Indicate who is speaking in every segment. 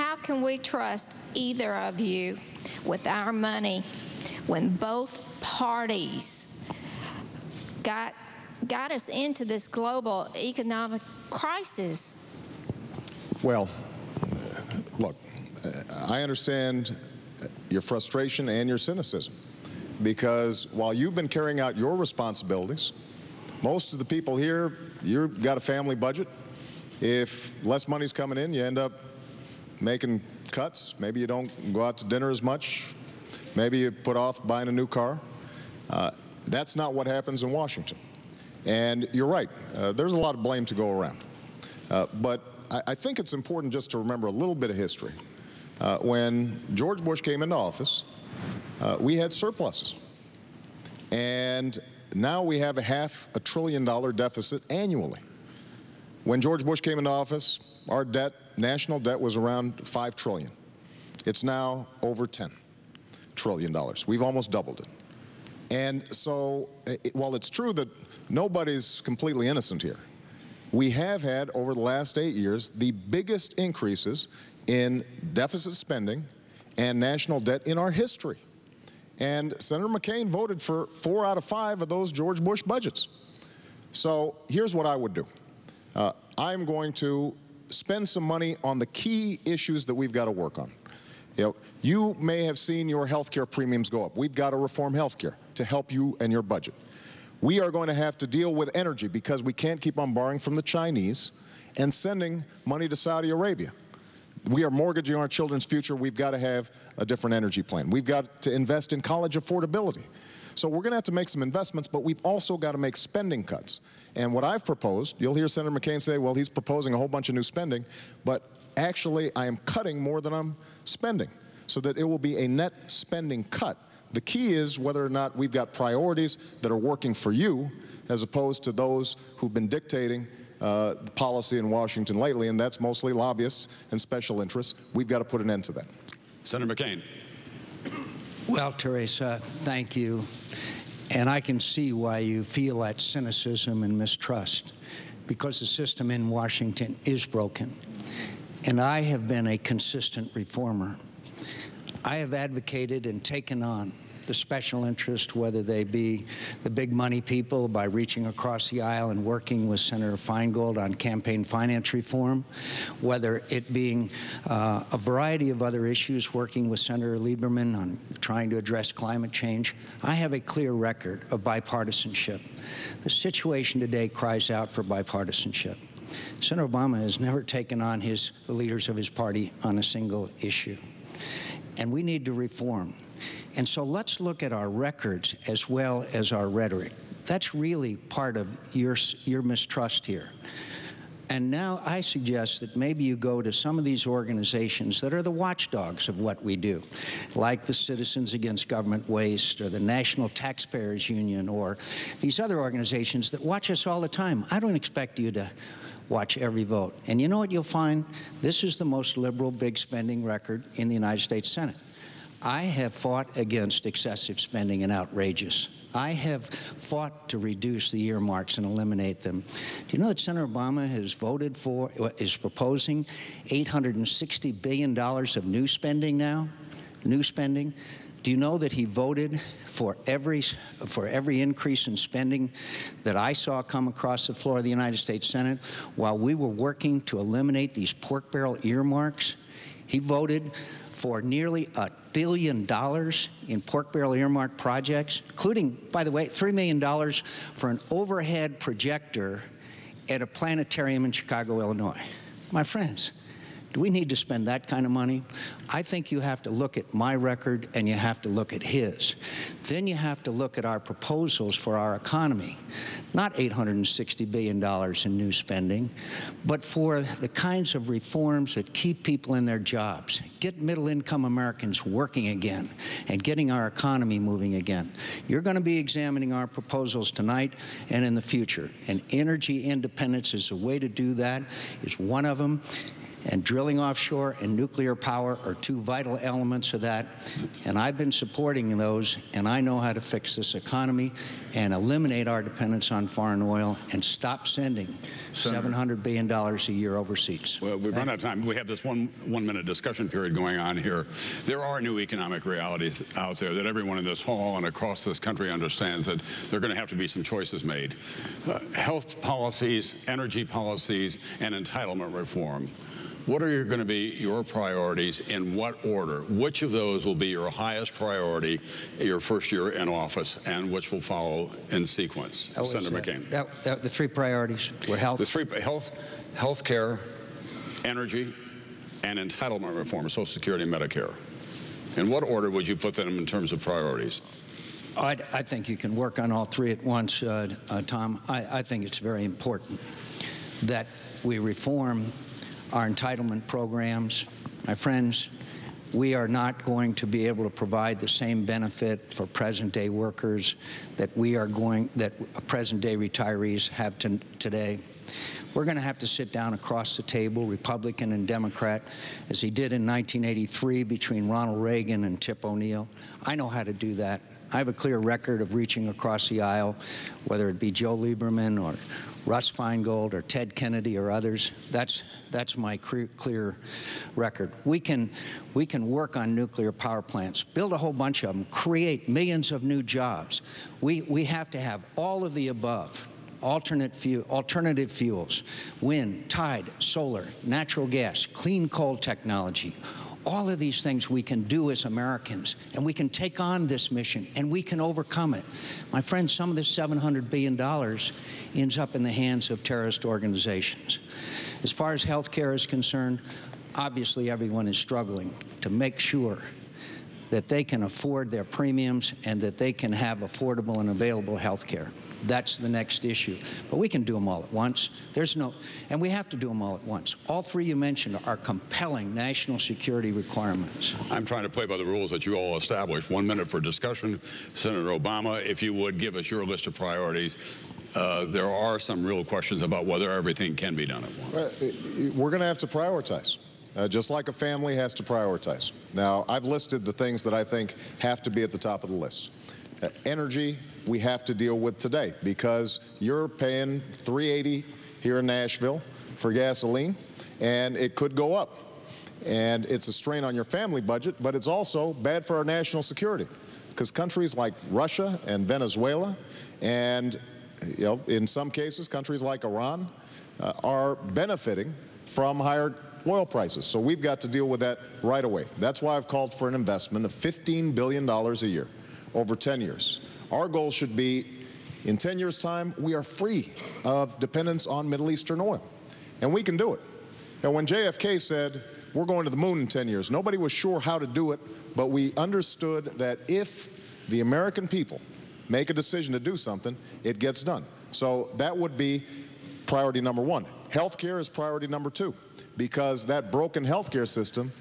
Speaker 1: how can we trust either of you with our money when both parties got us into this global economic crisis?
Speaker 2: Well, look, I understand your frustration and your cynicism, because while you've been carrying out your responsibilities, most of the people here, you've got a family budget. If less money's coming in, you end up making cuts. Maybe you don't go out to dinner as much. Maybe you put off buying a new car. That's not what happens in Washington. And you're right, there's a lot of blame to go around. But I think it's important just to remember a little bit of history. When George Bush came into office, we had surpluses. And now we have a $500 billion deficit annually. When George Bush came into office, our debt, national debt, was around $5 trillion. It's now over $10 trillion. We've almost doubled it. And so, while it's true that nobody's completely innocent here, we have had, over the last 8 years, the biggest increases in deficit spending and national debt in our history. And Senator McCain voted for 4 out of 5 of those George Bush budgets. So here's what I would do. I'm going to spend some money on the key issues that we've got to work on. You may have seen your health care premiums go up. We've got to reform health care to help you and your budget. We are going to have to deal with energy, because we can't keep on borrowing from the Chinese and sending money to Saudi Arabia. We are mortgaging our children's future. We've got to have a different energy plan. We've got to invest in college affordability. So we're going to have to make some investments, but we've also got to make spending cuts. And what I've proposed, you'll hear Senator McCain say, well, he's proposing a whole bunch of new spending, but actually I am cutting more than I'm spending, so that it will be a net spending cut. The key is whether or not we've got priorities that are working for you, as opposed to those who've been dictating policy in Washington lately, and that's mostly lobbyists and special interests. We've got to put an end to that.
Speaker 3: Senator McCain.
Speaker 4: Well, Teresa, thank you. And I can see why you feel that cynicism and mistrust, because the system in Washington is broken. And I have been a consistent reformer. I have advocated and taken on the special interest, whether they be the big money people, by reaching across the aisle and working with Senator Feingold on campaign finance reform, whether it being a variety of other issues, working with Senator Lieberman on trying to address climate change. I have a clear record of bipartisanship. The situation today cries out for bipartisanship. Senator Obama has never taken on the leaders of his party on a single issue. And we need to reform. And so let's look at our records as well as our rhetoric. That's really part of your mistrust here. And now I suggest that maybe you go to some of these organizations that are the watchdogs of what we do, like the Citizens Against Government Waste, or the National Taxpayers Union, or these other organizations that watch us all the time. I don't expect you to watch every vote. And you know what you'll find? This is the most liberal big spending record in the United States Senate. I have fought against excessive spending and outrageous. I have fought to reduce the earmarks and eliminate them. Do you know that Senator Obama has voted for, is proposing $860 billion of new spending now? New spending. Do you know that he voted for every increase in spending that I saw come across the floor of the United States Senate while we were working to eliminate these pork barrel earmarks? He voted for nearly $1 billion in pork barrel earmark projects, including, by the way, $3 million for an overhead projector at a planetarium in Chicago, Illinois. My friends, do we need to spend that kind of money? I think you have to look at my record and you have to look at his. Then you have to look at our proposals for our economy. Not $860 billion in new spending, but for the kinds of reforms that keep people in their jobs, get middle-income Americans working again, and getting our economy moving again. You're going to be examining our proposals tonight and in the future. And energy independence is a way to do that, is one of them. And drilling offshore and nuclear power are two vital elements of that. And I've been supporting those, and I know how to fix this economy and eliminate our dependence on foreign oil and stop sending $700 billion a year overseas.
Speaker 3: Well, we've run out of time. We have this one-minute discussion period going on here. There are new economic realities out there that everyone in this hall and across this country understands that there are going to have to be some choices made. Health policies, energy policies, and entitlement reform. What are going to be your priorities, in what order? Which of those will be your highest priority your first year in office, and which will follow in sequence? Senator McCain.
Speaker 4: The three priorities were health.
Speaker 3: The three: health care, energy, and entitlement reform, Social Security and Medicare. In what order would you put them in terms of priorities?
Speaker 4: I think you can work on all three at once, Tom. I think it's very important that we reform our entitlement programs. My friends, we are not going to be able to provide the same benefit for present-day workers that present-day retirees have today. We're going to have to sit down across the table, Republican and Democrat, as he did in 1983 between Ronald Reagan and Tip O'Neill. I know how to do that. I have a clear record of reaching across the aisle, whether it be Joe Lieberman or Russ Feingold or Ted Kennedy or others. That's my clear record. We can work on nuclear power plants, build a whole bunch of them, create millions of new jobs. We have to have all of the above. Alternative fuels, wind, tide, solar, natural gas, clean coal technology. All of these things we can do as Americans, and we can take on this mission, and we can overcome it. My friends, some of this $700 billion ends up in the hands of terrorist organizations. As far as health care is concerned, obviously everyone is struggling to make sure that they can afford their premiums and that they can have affordable and available health care. That's the next issue. But we can do them all at once. And we have to do them all at once. All three you mentioned are compelling national security requirements.
Speaker 3: I'm trying to play by the rules that you all established. 1 minute for discussion. Senator Obama, if you would give us your list of priorities. There are some real questions about whether everything can be done at once.
Speaker 2: We're going to have to prioritize, just like a family has to prioritize. Now, I've listed the things that I think have to be at the top of the list. Energy, we have to deal with today because you're paying $3.80 here in Nashville for gasoline, and it could go up. And it's a strain on your family budget, but it's also bad for our national security because countries like Russia and Venezuela and, in some cases, countries like Iran are benefiting from higher oil prices. So we've got to deal with that right away. That's why I've called for an investment of $15 billion a year over 10 years. Our goal should be, in 10 years' time, we are free of dependence on Middle Eastern oil. And we can do it. And when JFK said, we're going to the moon in 10 years, nobody was sure how to do it, but we understood that if the American people make a decision to do something, it gets done. So that would be priority number one. Healthcare is priority number two, because that broken healthcare system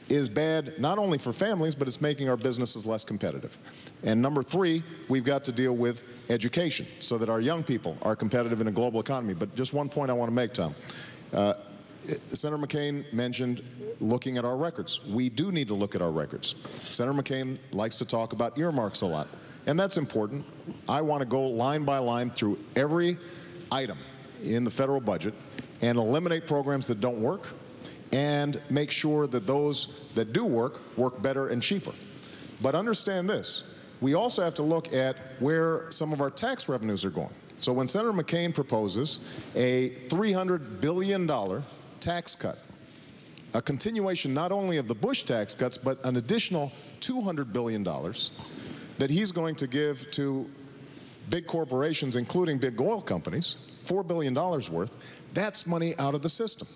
Speaker 2: is bad not only for families, but it's making our businesses less competitive. And number three, we've got to deal with education so that our young people are competitive in a global economy. But just one point I want to make, Tom. Senator McCain mentioned looking at our records. We do need to look at our records. Senator McCain likes to talk about earmarks a lot, and that's important. I want to go line by line through every item in the federal budget and eliminate programs that don't work and make sure that those that do work better and cheaper. But understand this, we also have to look at where some of our tax revenues are going. So when Senator McCain proposes a $300 billion tax cut, a continuation not only of the Bush tax cuts, but an additional $200 billion that he's going to give to big corporations, including big oil companies, $4 billion worth, that's money out of the system.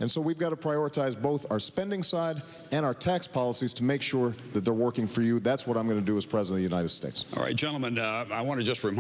Speaker 2: And so we've got to prioritize both our spending side and our tax policies to make sure that they're working for you. That's what I'm going to do as President of the United States.
Speaker 3: All right, gentlemen, I want to just remind